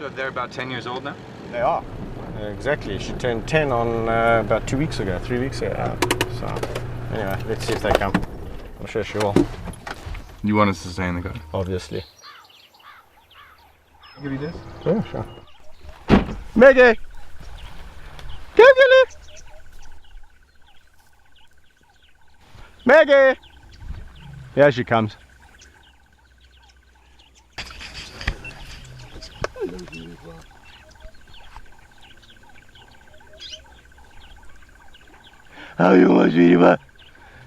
So they're about 10 years old now? They are. Exactly. She turned 10 on about 2 weeks ago, 3 weeks ago. So anyway, let's see if they come. I'm sure she will. You want us to stay in the car? Obviously. Give you this? Yeah, sure. Maggie! Come here! Maggie! Here she comes. How you want, sweetie pie?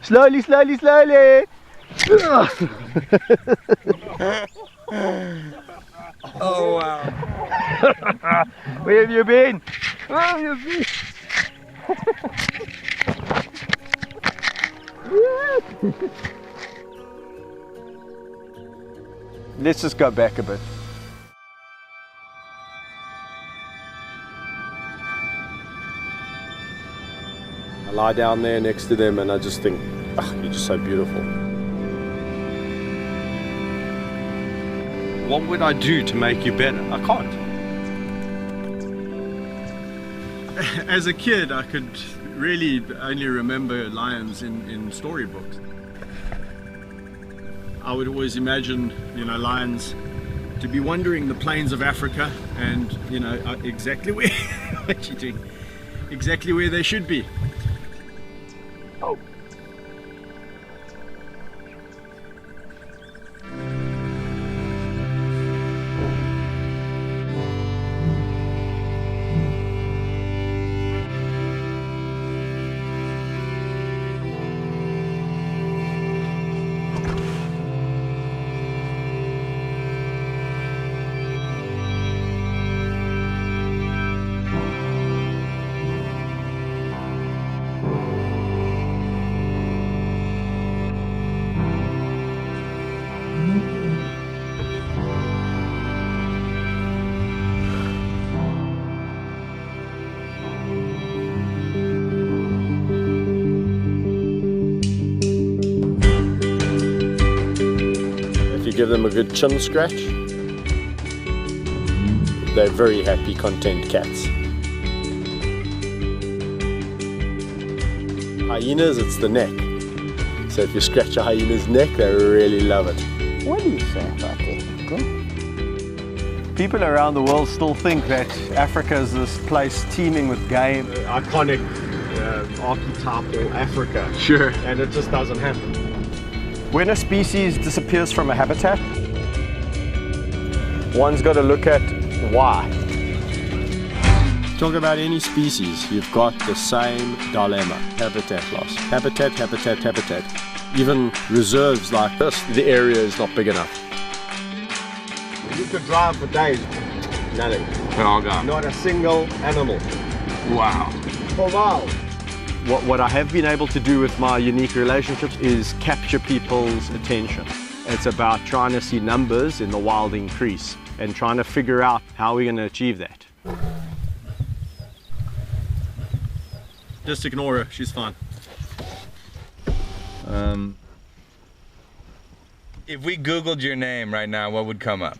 Slowly, slowly, slowly! Oh wow! Where have you been? Where have you been? Let's just go back a bit. I lie down there next to them and I just think, you're just so beautiful. What would I do to make you better? I can't. As a kid, I could really only remember lions in storybooks. I would always imagine, lions to be wandering the plains of Africa and, exactly where, what you doing? Exactly where they should be. Oh. Give them a good chin scratch. They're very happy, content cats. Hyenas, it's the neck. So if you scratch a hyena's neck, they really love it. What do you say about that? People around the world still think that Africa is this place teeming with game. Iconic archetypal Africa. Sure. And it just doesn't happen. When a species disappears from a habitat, one's got to look at why. Talk about any species, you've got the same dilemma. Habitat loss. Habitat, habitat, habitat. Even reserves like this, the area is not big enough. You could drive for days, nothing. They're all gone. Not a single animal. Wow. For miles. What I have been able to do with my unique relationships is capture people's attention. It's about trying to see numbers in the wild increase and trying to figure out how we're going to achieve that. Just ignore her, she's fine. If we Googled your name right now, what would come up?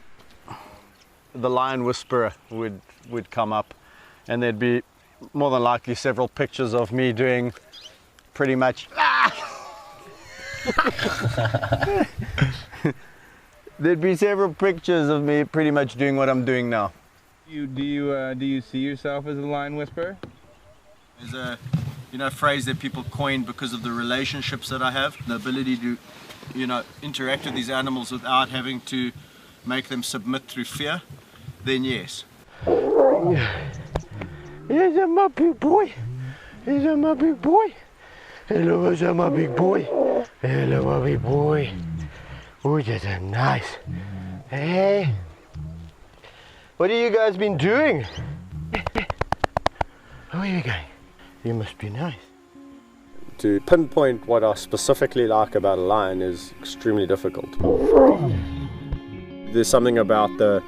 The Lion Whisperer would come up, and there'd be more than likely several pictures of me doing pretty much there'd be several pictures of me pretty much doing what I'm doing now. Do you see yourself as a lion whisperer? There's a phrase that people coined because of the relationships that I have, the ability to interact with these animals without having to make them submit through fear. Then yes. Here's my big boy. Here's my big boy. Hello, what's up, my big boy? Hello, my big boy. Oh, that's nice. Hey. What have you guys been doing? Where are you going? You must be nice. To pinpoint what I specifically like about a lion is extremely difficult. There's something about the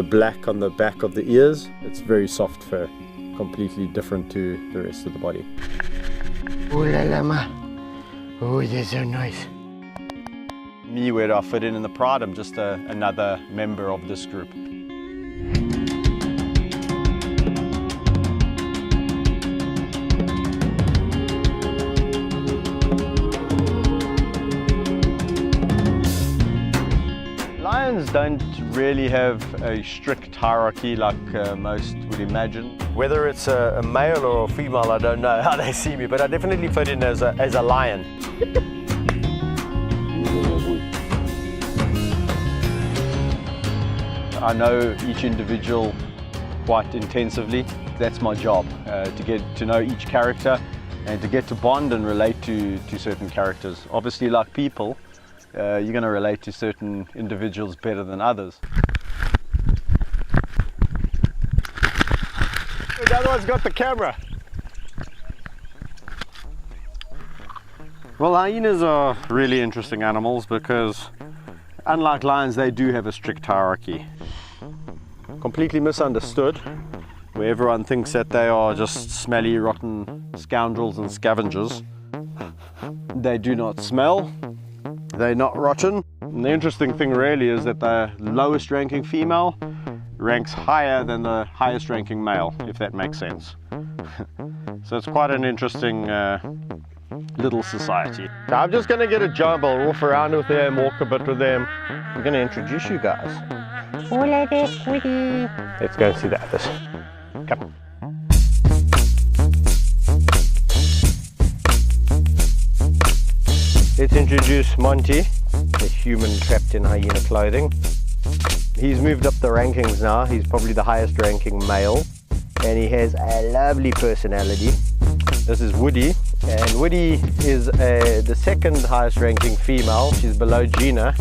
black on the back of the ears. It's very soft fur, completely different to the rest of the body. Oh la la ma. Oh, they're so nice. Me, where I fit in the pride, I'm just another member of this group. Lions don't really have a strict hierarchy like most would imagine. Whether it's a male or a female, I don't know how they see me, but I definitely fit in as a lion. I know each individual quite intensively. That's my job, to get to know each character and to get to bond and relate to certain characters. Obviously, like people, you're going to relate to certain individuals better than others. The other one's got the camera. Well, hyenas are really interesting animals because, unlike lions, they do have a strict hierarchy. Completely misunderstood, where everyone thinks that they are just smelly, rotten scoundrels and scavengers. They do not smell. They're not rotten. And the interesting thing really is that the lowest ranking female ranks higher than the highest ranking male, if that makes sense. So it's quite an interesting little society. So I'm just going to get a job. I'll walk around with them, walk a bit with them. I'm going to introduce you guys. Hola there, Woody. Let's go and see the others. Come. Let's introduce Monty, the human trapped in hyena clothing. He's moved up the rankings now. He's probably the highest ranking male, and he has a lovely personality. This is Woody, and Woody is the second highest ranking female. She's below Gina,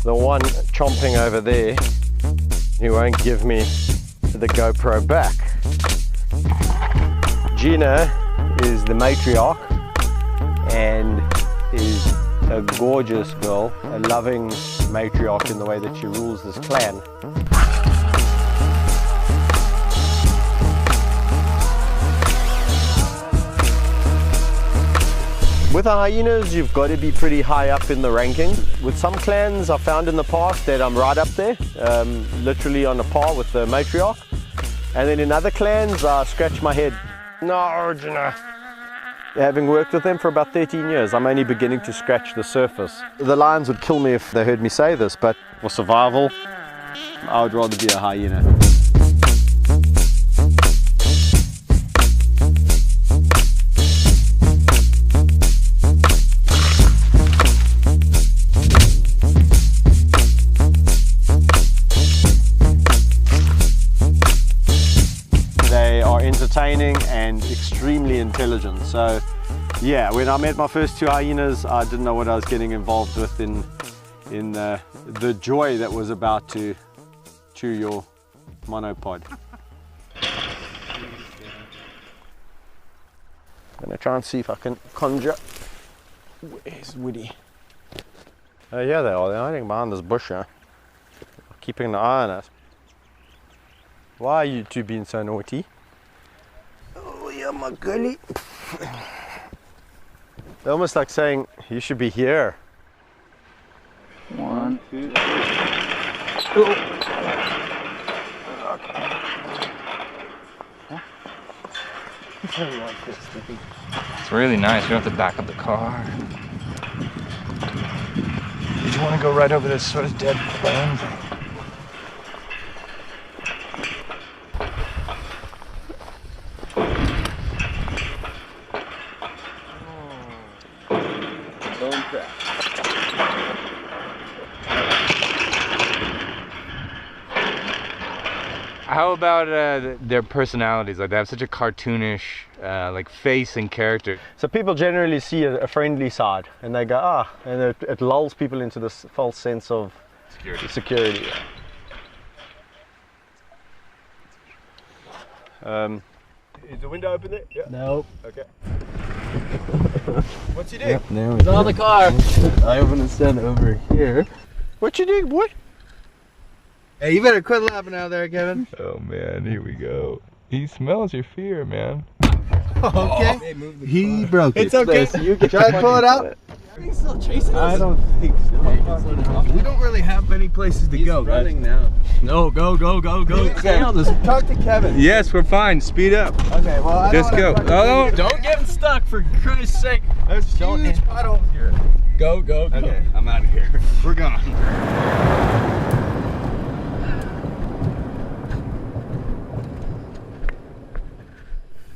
the one chomping over there who won't give me the GoPro back. Gina is the matriarch and is a gorgeous girl, a loving matriarch in the way that she rules this clan. With the hyenas, you've got to be pretty high up in the ranking. With some clans, I've found in the past that I'm right up there, literally on a par with the matriarch. And then in other clans, I scratch my head. No, Gina. Having worked with them for about 13 years, I'm only beginning to scratch the surface. The lions would kill me if they heard me say this, but for survival, I would rather be a hyena. They are entertaining and extremely intelligent. So yeah, when I met my first two hyenas, I didn't know what I was getting involved with in the joy that was about to chew your monopod. I'm gonna try and see if I can conjure. Where's Woody? Oh yeah, they are. They're hiding behind this bush, huh? Keeping an eye on us. Why are you two being so naughty? Oh yeah, my girlie. They're almost like saying, you should be here. 1, 2, 3. It's really nice. You don't have to back up the car. Did you want to go right over this sort of dead plane? How about their personalities? Like they have such a cartoonish like face and character. So people generally see a friendly side and they go, ah, and it lulls people into this false sense of security. Is the window open there? Yeah. Nope. Okay. What's he doing? Yep, there we go. It's on the car. I'm gonna stand over here. What you doing, boy? Hey, you better quit laughing out there, Kevin. Oh man, here we go. He smells your fear, man. Okay. He broke it. It's okay. So you can Try to pull it out. He's still chasing us? I don't think so. We don't really have many places to go. Running now. No, go. Okay, talk to Kevin. Yes, we're fine. Speed up. Okay, well, I Just go. Oh, Don't get him stuck, for Christ's sake. There's huge potholes here. Go. okay. I'm out of here. We're gone.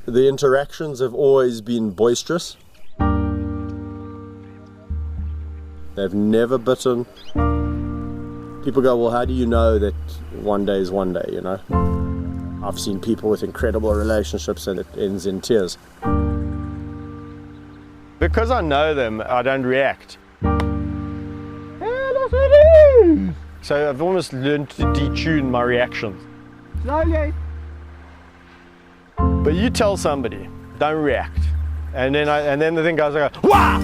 The interactions have always been boisterous. They've never bitten. People go, well, how do you know that one day is one day, you know? I've seen people with incredible relationships and it ends in tears. Because I know them, I don't react. So I've almost learned to detune my reactions. But you tell somebody, don't react. And then the thing goes, I go, wah!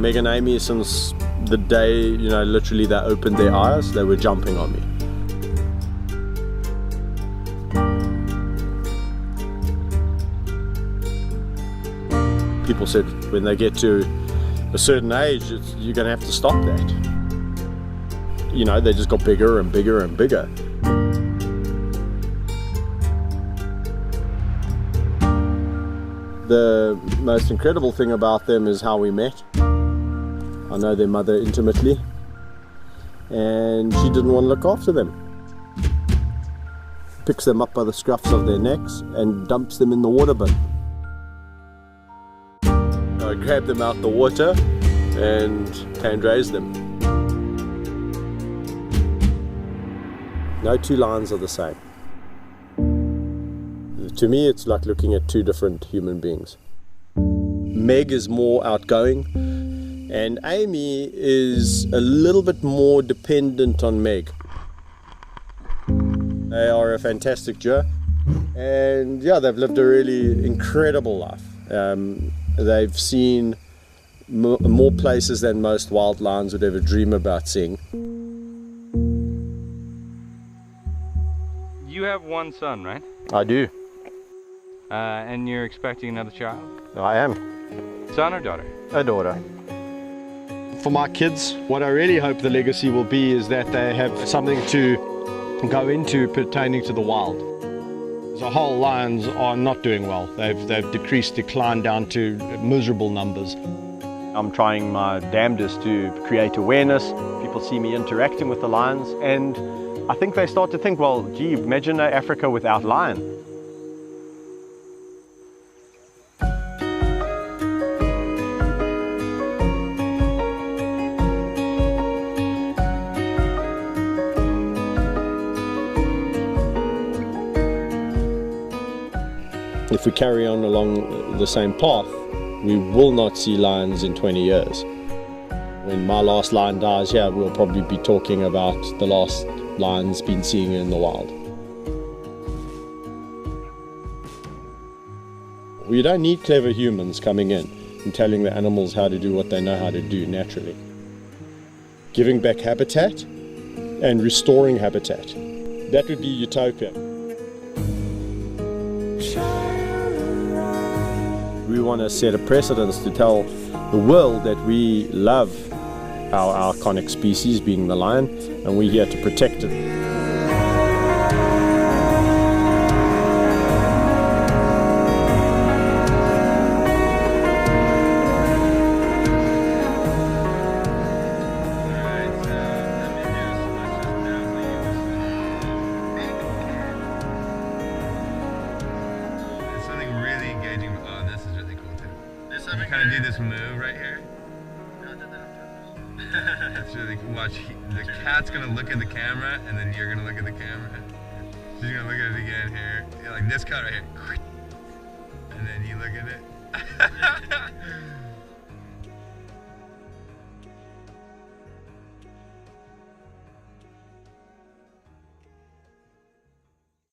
Meg and Amy, since the day, you know, literally they opened their eyes, they were jumping on me. People said when they get to a certain age, you're going to have to stop that. You know, they just got bigger and bigger and bigger. The most incredible thing about them is how we met. I know their mother intimately, and she didn't want to look after them. Picks them up by the scruffs of their necks and dumps them in the water bin. I grabbed them out the water and hand raised them. No two lions are the same. To me, it's like looking at two different human beings. Meg is more outgoing, and Amy is a little bit more dependent on Meg. They are a fantastic duo, and yeah, they've lived a really incredible life. They've seen more places than most wild lions would ever dream about seeing. You have one son, right? I do. And you're expecting another child? I am. Son or daughter? A daughter. For my kids, what I really hope the legacy will be is that they have something to go into pertaining to the wild. As a whole, lions are not doing well. They've declined down to miserable numbers. I'm trying my damnedest to create awareness. People see me interacting with the lions, and I think they start to think, well, gee, imagine Africa without lion. If we carry on along the same path, we will not see lions in 20 years. When my last lion dies here, we'll probably be talking about the last lions been seen in the wild. We don't need clever humans coming in and telling the animals how to do what they know how to do naturally. Giving back habitat and restoring habitat. That would be utopia. We want to set a precedence to tell the world that we love our iconic species, being the lion, and we're here to protect it. You kind of do this move right here. It's really cool. Watch, the cat's gonna look at the camera, and then you're gonna look at the camera. She's gonna look at it again here. Yeah, like this cut right here. And then you look at it.